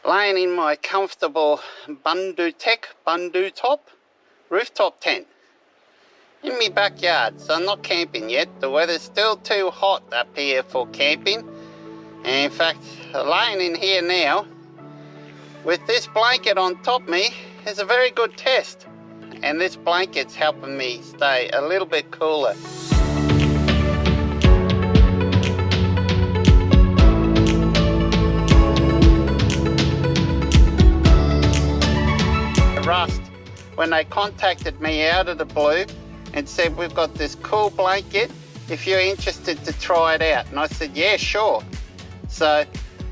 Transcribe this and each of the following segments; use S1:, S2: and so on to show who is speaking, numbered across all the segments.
S1: laying in my comfortable Bundu top rooftop tent in my backyard. So I'm not camping yet. The weather's still too hot up here for camping. And in fact, laying in here now with this blanket on top of me is a very good test. And this blanket's helping me stay a little bit cooler. Rust, when they contacted me out of the blue and said, we've got this cool blanket, if you're interested to try it out. And I said, yeah, sure. So,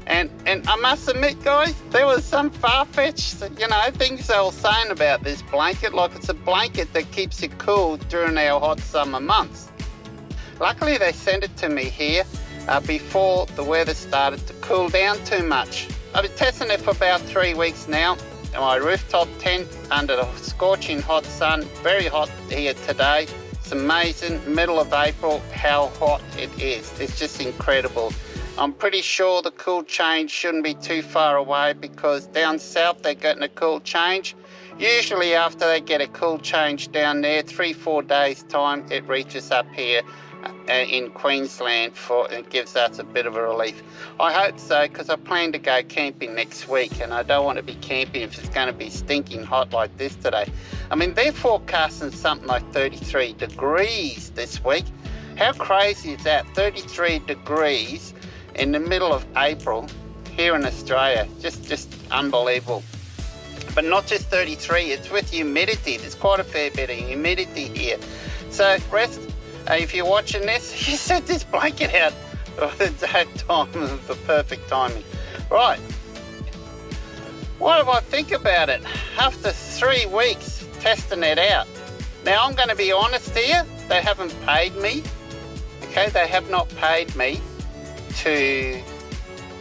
S1: and I must admit, guys, there was some far-fetched, things they were saying about this blanket, like it's a blanket that keeps you cool during our hot summer months. Luckily, they sent it to me here before the weather started to cool down too much. I've been testing it for about 3 weeks now. My rooftop tent under the scorching hot sun, very hot here today. It's amazing, middle of April, how hot it is. It's just incredible. I'm pretty sure the cool change shouldn't be too far away because down south they're getting a cool change. Usually after they get a cool change down there, 3-4 days time, it reaches up here in Queensland it gives us a bit of a relief. I hope so, because I plan to go camping next week and I don't want to be camping if it's going to be stinking hot like this today. I mean, they're forecasting something like 33 degrees this week. How crazy is that? 33 degrees in the middle of April here in Australia. Just unbelievable. But not just 33, it's with humidity. There's quite a fair bit of humidity here. So rest. If you're watching this, you set this blanket out at that time, the perfect timing. Right, what do I think about it after 3 weeks testing it out? Now I'm going to be honest here, they haven't paid me, okay? They have not paid me to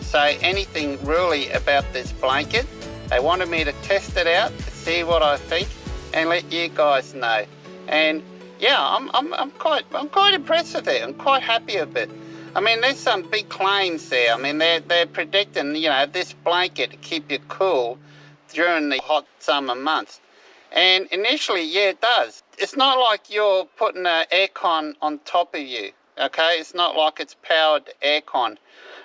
S1: say anything really about this blanket. They wanted me to test it out to see what I think and let you guys know. And yeah, I'm quite impressed with it. I'm quite happy with it. I mean, there's some big claims there. I mean, they're predicting, this blanket to keep you cool during the hot summer months. And initially, yeah, it does. It's not like you're putting an aircon on top of you, okay? It's not like it's powered aircon.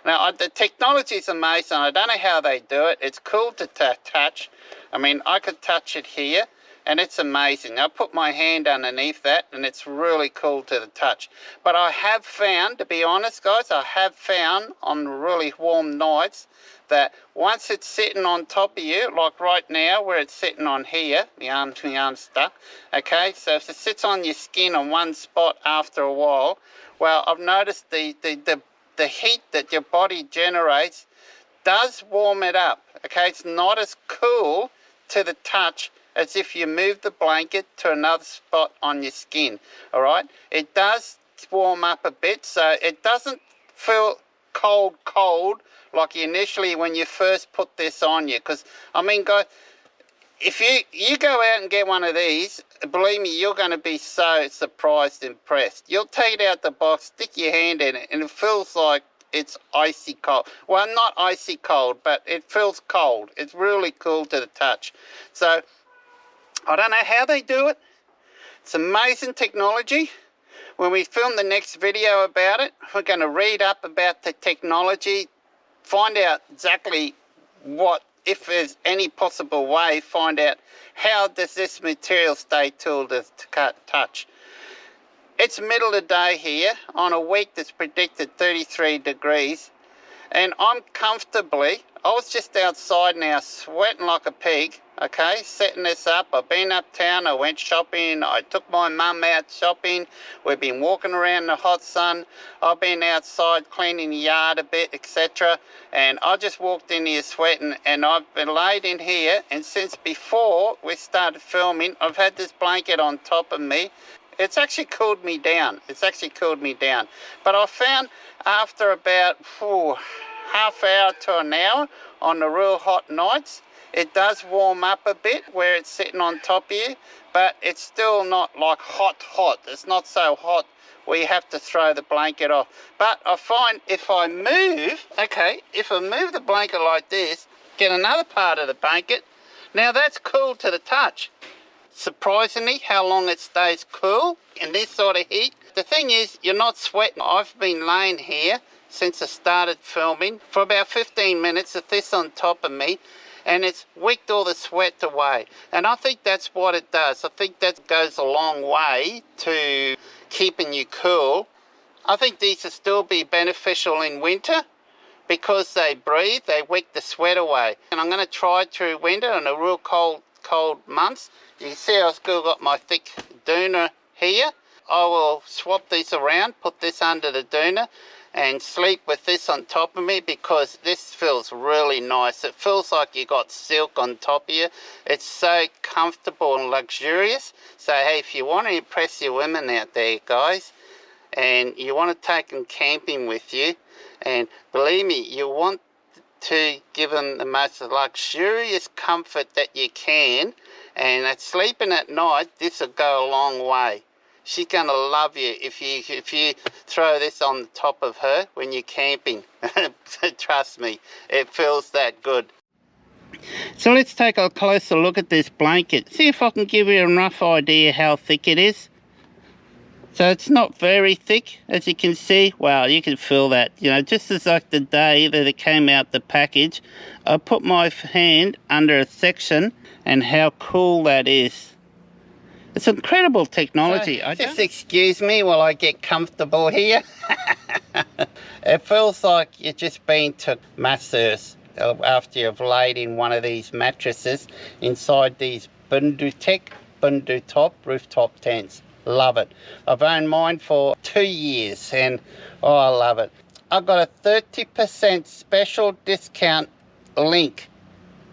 S1: Now, the technology is amazing. I don't know how they do it. It's cool to touch. I mean, I could touch it here. And it's amazing. I put my hand underneath that and it's really cool to the touch. But I have found, to be honest guys, I have found on really warm nights that once it's sitting on top of you, like right now where it's sitting on here, my arm's stuck, okay, so if it sits on your skin on one spot after a while, well, I've noticed the heat that your body generates does warm it up, okay? It's not as cool to the touch as if you move the blanket to another spot on your skin, all right? It does warm up a bit, so it doesn't feel cold like initially when you first put this on you. Because, I mean, guys, if you go out and get one of these, believe me, you're going to be so surprised and impressed. You'll take it out the box, stick your hand in it, and it feels like it's icy cold. Well, not icy cold, but it feels cold. It's really cool to the touch. So I don't know how they do it. It's amazing technology. When we film the next video about it, we're going to read up about the technology, find out exactly what, if there's any possible way, find out how does this material stay cool to touch. It's middle of the day here on a week that's predicted 33 degrees. And I'm comfortably, I was just outside now sweating like a pig, okay, setting this up. I've been uptown, I went shopping, I took my mum out shopping, we've been walking around the hot sun, I've been outside cleaning the yard a bit, etc. And I just walked in here sweating and I've been laid in here, and since before we started filming, I've had this blanket on top of me. It's actually cooled me down. It's actually cooled me down. But I found after about half hour to an hour on the real hot nights, it does warm up a bit where it's sitting on top of you, but it's still not like hot. It's not so hot where you have to throw the blanket off. But I find if I move, okay, if I move the blanket like this, get another part of the blanket. Now that's cool to the touch. Surprisingly, how long it stays cool in this sort of heat. The thing is, you're not sweating. I've been laying here since I started filming for about 15 minutes with this on top of me, and it's wicked all the sweat away. And I think that's what it does. I think that goes a long way to keeping you cool. I think these will still be beneficial in winter because they breathe, they wick the sweat away. And I'm going to try it through winter in the real cold months. You can see I've still got my thick doona here. I will swap these around, put this under the doona and sleep with this on top of me because this feels really nice. It feels like you got silk on top of you. It's so comfortable and luxurious. So hey, if you want to impress your women out there, guys, and you want to take them camping with you, and believe me, you want to give them the most luxurious comfort that you can, and at sleeping at night, this will go a long way. She's going to love you if you throw this on the top of her when you're camping. Trust me, it feels that good. So let's take a closer look at this blanket. See if I can give you a rough idea how thick it is. So it's not very thick, as you can see. Wow, you can feel that. You know, just as like the day that it came out the package, I put my hand under a section, and how cool that is. It's incredible technology. So, just excuse me while I get comfortable here. It feels like you've just been to masseurs after you've laid in one of these mattresses inside these Bundu top rooftop tents. Love it. I've owned mine for 2 years and oh, I love it. I've got a 30% special discount link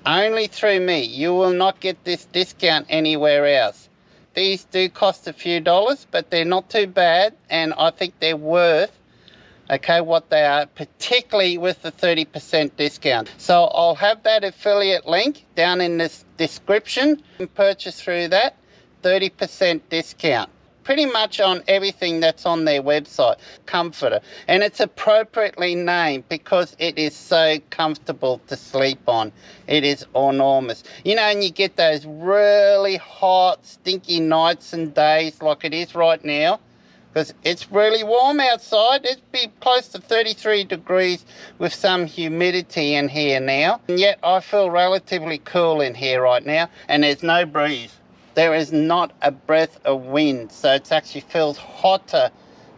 S1: only through me. You will not get this discount anywhere else. These do cost a few dollars, but they're not too bad, and I think they're worth, okay, what they are, particularly with the 30% discount. So I'll have that affiliate link down in this description. You can purchase through that, 30% discount. Pretty much on everything that's on their website, comforter. And it's appropriately named because it is so comfortable to sleep on. It is enormous. You know, and you get those really hot, stinky nights and days like it is right now, because it's really warm outside. It'd be close to 33 degrees with some humidity in here now. And yet I feel relatively cool in here right now, and there's no breeze. There is not a breath of wind, so it actually feels hotter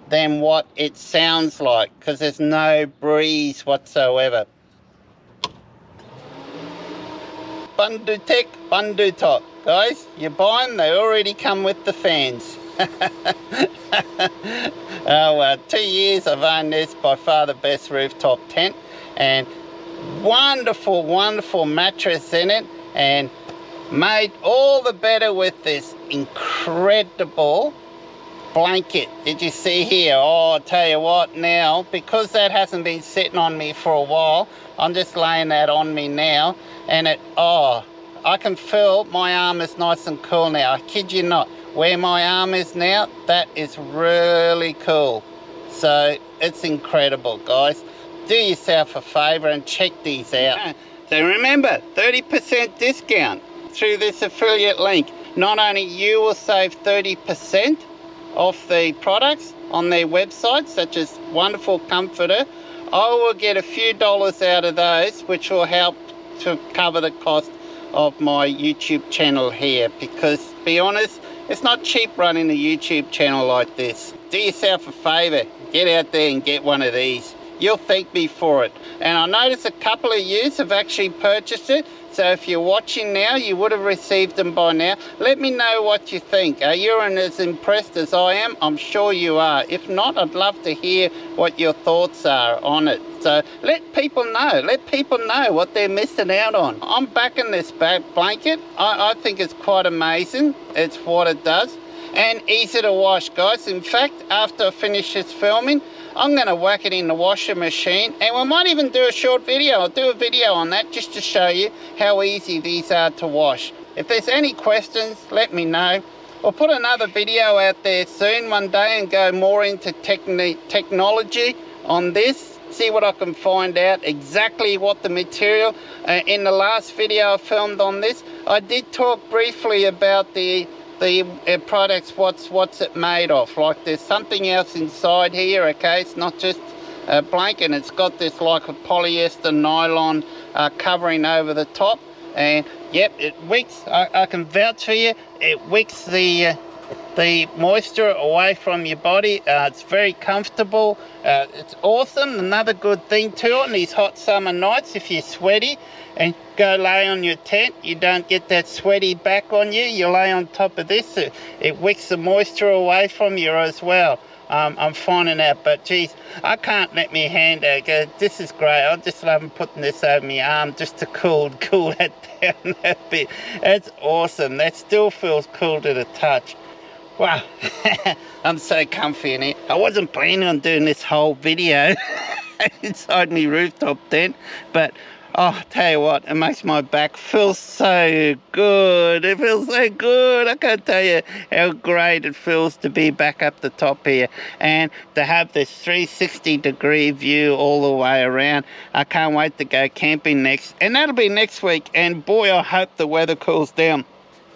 S1: than what it sounds like because there's no breeze whatsoever. Bundu Tech, Bundu Top. Guys, you buy them, they already come with the fans. Oh, well, 2 years I've owned this, by far the best rooftop tent, and wonderful, wonderful mattress in it, and made all the better with this incredible blanket. Did you see here? Oh, I'll tell you what now, because that hasn't been sitting on me for a while, I'm just laying that on me now, and I can feel my arm is nice and cool now. I kid you not. Where my arm is now, that is really cool. So it's incredible, guys. Do yourself a favor and check these out. So remember, 30% discount through this affiliate link. Not only you will save 30% off the products on their website, such as Wonderful Comforter, I will get a few dollars out of those, which will help to cover the cost of my YouTube channel here, because to be honest, it's not cheap running a YouTube channel like this. Do yourself a favor, get out there and get one of these. You'll thank me for it. And I notice a couple of you have actually purchased it. So if you're watching now, you would have received them by now. Let me know what you think. Are you as impressed as I am? I'm sure you are. If not, I'd love to hear what your thoughts are on it. So let people know. Let people know what they're missing out on. I'm backing this blanket. I think it's quite amazing. It's what it does. And easy to wash, guys. In fact, after I finish this filming, I'm going to whack it in the washing machine, and we might even do a short video. I'll do a video on that just to show you how easy these are to wash. If there's any questions, let me know. We'll put another video out there soon one day and go more into technology on this see what I can find out exactly what the material. In the last video I filmed on this, I did talk briefly about the products, what's it made of. Like there's something else inside here, okay? It's not just a blanket, it's got this like a polyester nylon covering over the top, and yep, it wicks. I can vouch for you, it wicks the moisture away from your body. It's very comfortable. It's awesome. Another good thing too on these hot summer nights, if you're sweaty and go lay on your tent, you don't get that sweaty back on you. You lay on top of this, it wicks the moisture away from you as well. I'm finding out, but geez, I can't let my hand go. This is great. I just love putting this over my arm just to cool that down a bit. It's awesome. That still feels cool to the touch. Wow, I'm so comfy in here. I wasn't planning on doing this whole video inside my rooftop tent, but oh, tell you what, it makes my back feel so good. It feels so good. I can't tell you how great it feels to be back up the top here and to have this 360-degree view all the way around. I can't wait to go camping next, and that'll be next week. And boy, I hope the weather cools down.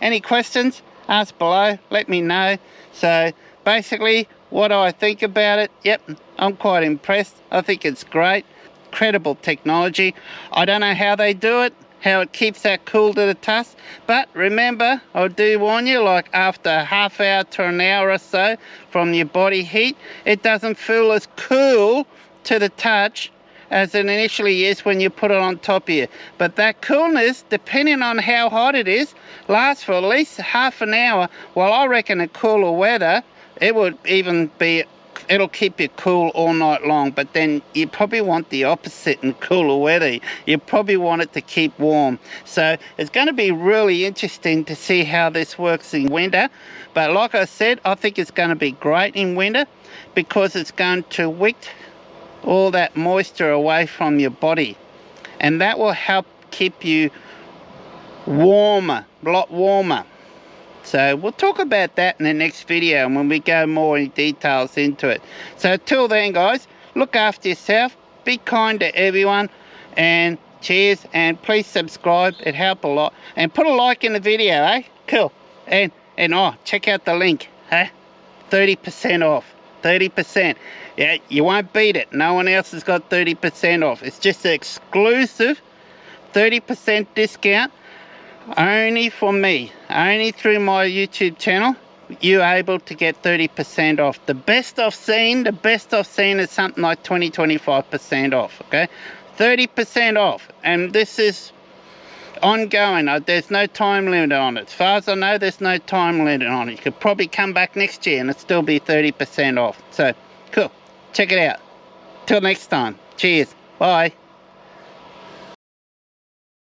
S1: Any questions? Ask below, let me know. So basically, what do I think about it? Yep, I'm quite impressed. I think it's great. Incredible technology. I don't know how they do it, how it keeps that cool to the touch, but remember, I do warn you, like after a half hour to an hour or so from your body heat, it doesn't feel as cool to the touch as it initially is when you put it on top of you. But that coolness, depending on how hot it is, lasts for at least half an hour. Well, I reckon in cooler weather, it would even be, it'll keep you cool all night long. But then you probably want the opposite in cooler weather. You probably want it to keep warm. So it's going to be really interesting to see how this works in winter. But like I said, I think it's going to be great in winter because it's going to wick all that moisture away from your body, and that will help keep you warmer, a lot warmer. So we'll talk about that in the next video when we go more in details into it. So till then guys, look after yourself, be kind to everyone, and cheers, and please subscribe, it helps a lot, and put a like in the video, eh? Cool. And oh, check out the link, eh? 30% off. 30%. Yeah, you won't beat it. No one else has got 30% off. It's just an exclusive 30% discount only for me. Only through my YouTube channel, you're able to get 30% off. The best I've seen is something like 20-25% off, okay? 30% off. And this is ongoing. There's no time limit on it. As far as I know, there's no time limit on it. You could probably come back next year and it'll still be 30% off. So cool, check it out. Till next time, cheers, bye.